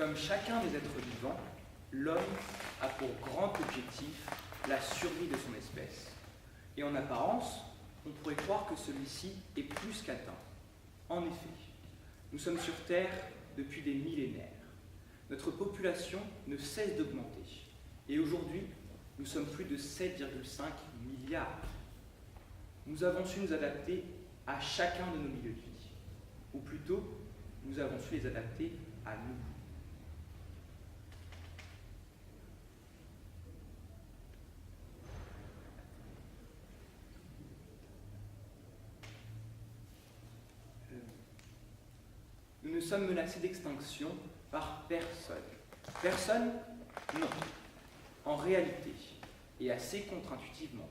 Comme chacun des êtres vivants, l'homme a pour grand objectif la survie de son espèce. Et en apparence, on pourrait croire que celui-ci est plus qu'atteint. En effet, nous sommes sur Terre depuis des millénaires. Notre population ne cesse d'augmenter. Et aujourd'hui, nous sommes plus de 7,5 milliards. Nous avons su nous adapter à chacun de nos milieux de vie. Ou plutôt, nous avons su les adapter à nous. Nous ne sommes menacés d'extinction par personne. Personne? Non. En réalité, et assez contre-intuitivement,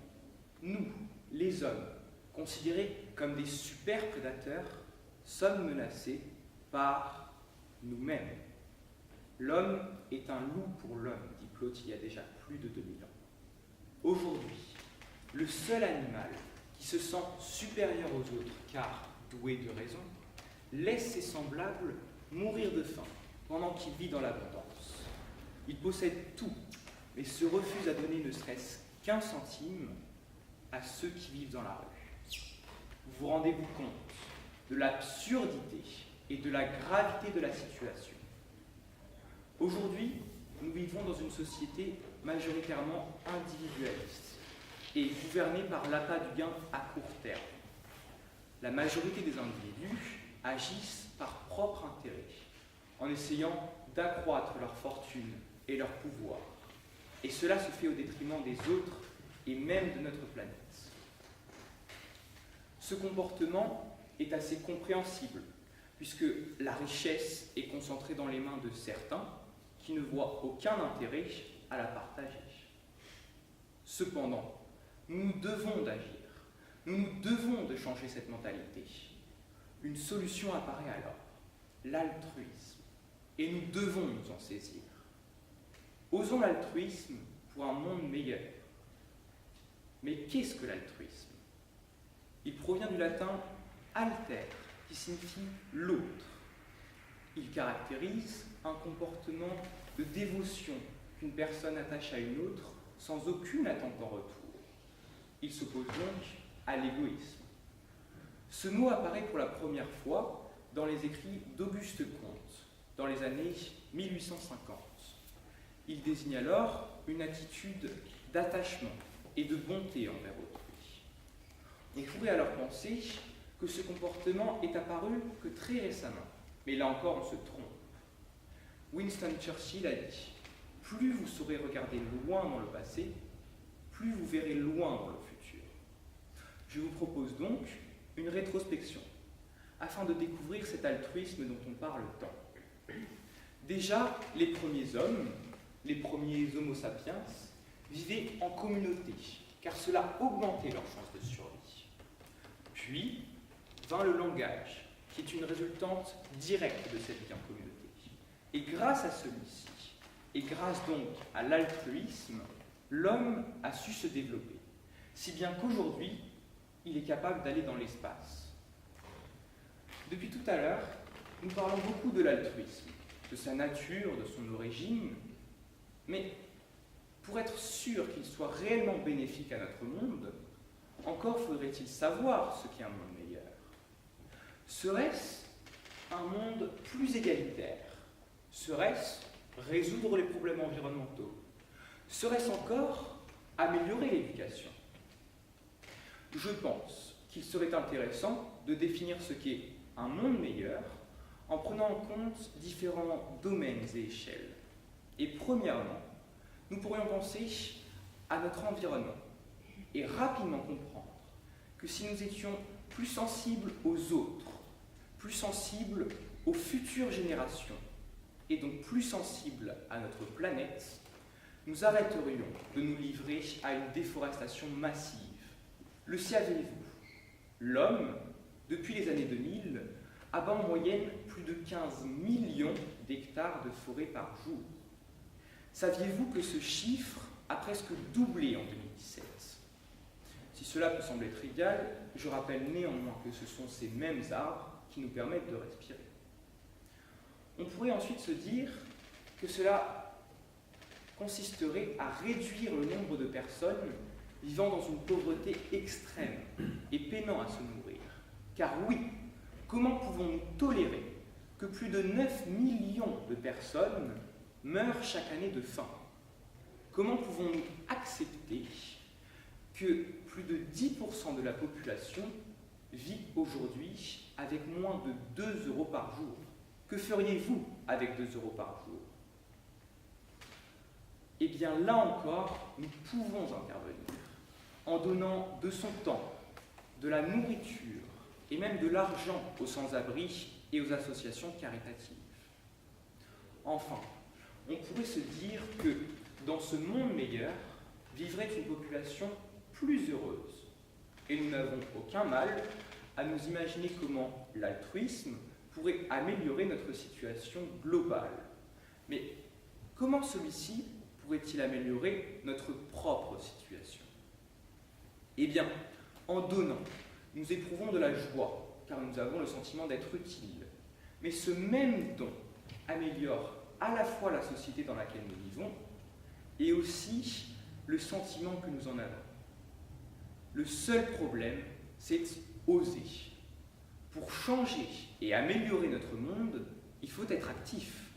nous, les hommes, considérés comme des super prédateurs, sommes menacés par nous-mêmes. L'homme est un loup pour l'homme, dit Plaute il y a déjà plus de 2000 ans. Aujourd'hui, le seul animal qui se sent supérieur aux autres, car doué de raison, laisse ses semblables mourir de faim pendant qu'il vit dans l'abondance. Il possède tout, mais se refuse à donner ne serait-ce qu'un centime à ceux qui vivent dans la rue. Vous rendez-vous compte de l'absurdité et de la gravité de la situation? Aujourd'hui, nous vivons dans une société majoritairement individualiste et gouvernée par l'appât du gain à court terme. La majorité des individus agissent par propre intérêt, en essayant d'accroître leur fortune et leur pouvoir. Et cela se fait au détriment des autres et même de notre planète. Ce comportement est assez compréhensible, puisque la richesse est concentrée dans les mains de certains qui ne voient aucun intérêt à la partager. Cependant, nous nous devons d'agir, nous nous devons de changer cette mentalité. Une solution apparaît alors, l'altruisme, et nous devons nous en saisir. Osons l'altruisme pour un monde meilleur. Mais qu'est-ce que l'altruisme? Il provient du latin alter, qui signifie l'autre. Il caractérise un comportement de dévotion qu'une personne attache à une autre sans aucune attente en retour. Il s'oppose donc à l'égoïsme. Ce mot apparaît pour la première fois dans les écrits d'Auguste Comte, dans les années 1850. Il désigne alors une attitude d'attachement et de bonté envers autrui. On pourrait alors penser que ce comportement est apparu que très récemment, mais là encore on se trompe. Winston Churchill a dit « Plus vous saurez regarder loin dans le passé, plus vous verrez loin dans le futur ». Je vous propose donc une rétrospection, afin de découvrir cet altruisme dont on parle tant. Déjà, les premiers hommes, les premiers Homo sapiens, vivaient en communauté, car cela augmentait leurs chances de survie. Puis vint le langage, qui est une résultante directe de cette vie en communauté. Et grâce à celui-ci, et grâce donc à l'altruisme, l'homme a su se développer, si bien qu'aujourd'hui, il est capable d'aller dans l'espace. Depuis tout à l'heure, nous parlons beaucoup de l'altruisme, de sa nature, de son origine, mais pour être sûr qu'il soit réellement bénéfique à notre monde, encore faudrait-il savoir ce qu'est un monde meilleur. Serait-ce un monde plus égalitaire? Serait-ce résoudre les problèmes environnementaux? Serait-ce encore améliorer l'éducation? Je pense qu'il serait intéressant de définir ce qu'est un monde meilleur en prenant en compte différents domaines et échelles. Et premièrement, nous pourrions penser à notre environnement et rapidement comprendre que si nous étions plus sensibles aux autres, plus sensibles aux futures générations et donc plus sensibles à notre planète, nous arrêterions de nous livrer à une déforestation massive. Le saviez-vous? L'homme, depuis les années 2000, abat en moyenne plus de 15 millions d'hectares de forêt par jour. Saviez-vous que ce chiffre a presque doublé en 2017? Si cela peut sembler trivial, je rappelle néanmoins que ce sont ces mêmes arbres qui nous permettent de respirer. On pourrait ensuite se dire que cela consisterait à réduire le nombre de personnes vivant dans une pauvreté extrême et peinant à se nourrir. Car oui, comment pouvons-nous tolérer que plus de 9 millions de personnes meurent chaque année de faim? Comment pouvons-nous accepter que plus de 10% de la population vit aujourd'hui avec moins de 2 euros par jour? Que feriez-vous avec 2 euros par jour? Eh bien, là encore, nous pouvons intervenir en donnant de son temps, de la nourriture et même de l'argent aux sans-abri et aux associations caritatives. Enfin, on pourrait se dire que dans ce monde meilleur vivrait une population plus heureuse. Et nous n'avons aucun mal à nous imaginer comment l'altruisme pourrait améliorer notre situation globale. Mais comment celui-ci pourrait-il améliorer notre propre situation? Eh bien, en donnant, nous éprouvons de la joie, car nous avons le sentiment d'être utiles. Mais ce même don améliore à la fois la société dans laquelle nous vivons et aussi le sentiment que nous en avons. Le seul problème, c'est oser. Pour changer et améliorer notre monde, il faut être actif.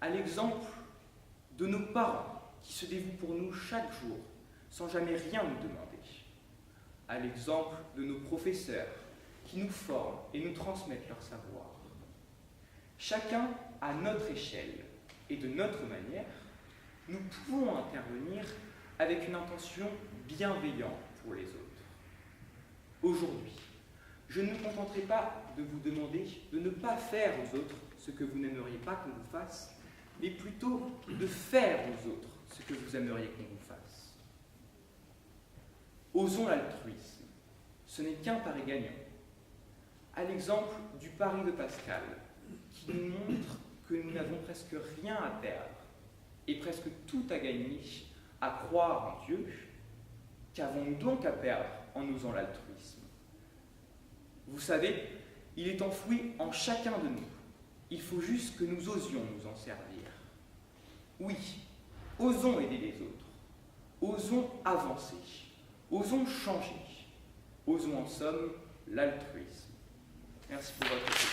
À l'exemple de nos parents qui se dévouent pour nous chaque jour sans jamais rien nous demander. À l'exemple de nos professeurs qui nous forment et nous transmettent leur savoir. Chacun à notre échelle et de notre manière, nous pouvons intervenir avec une intention bienveillante pour les autres. Aujourd'hui, je ne me contenterai pas de vous demander de ne pas faire aux autres ce que vous n'aimeriez pas qu'on vous fasse, mais plutôt de faire aux autres ce que vous aimeriez qu'on vous fasse. Osons l'altruisme. Ce n'est qu'un pari gagnant. À l'exemple du pari de Pascal, qui nous montre que nous n'avons presque rien à perdre et presque tout à gagner à croire en Dieu, qu'avons-nous donc à perdre en osant l'altruisme? Vous savez, il est enfoui en chacun de nous. Il faut juste que nous osions nous en servir. Oui, osons aider les autres. Osons avancer. Osons changer. Osons en somme l'altruisme. Merci pour votre attention.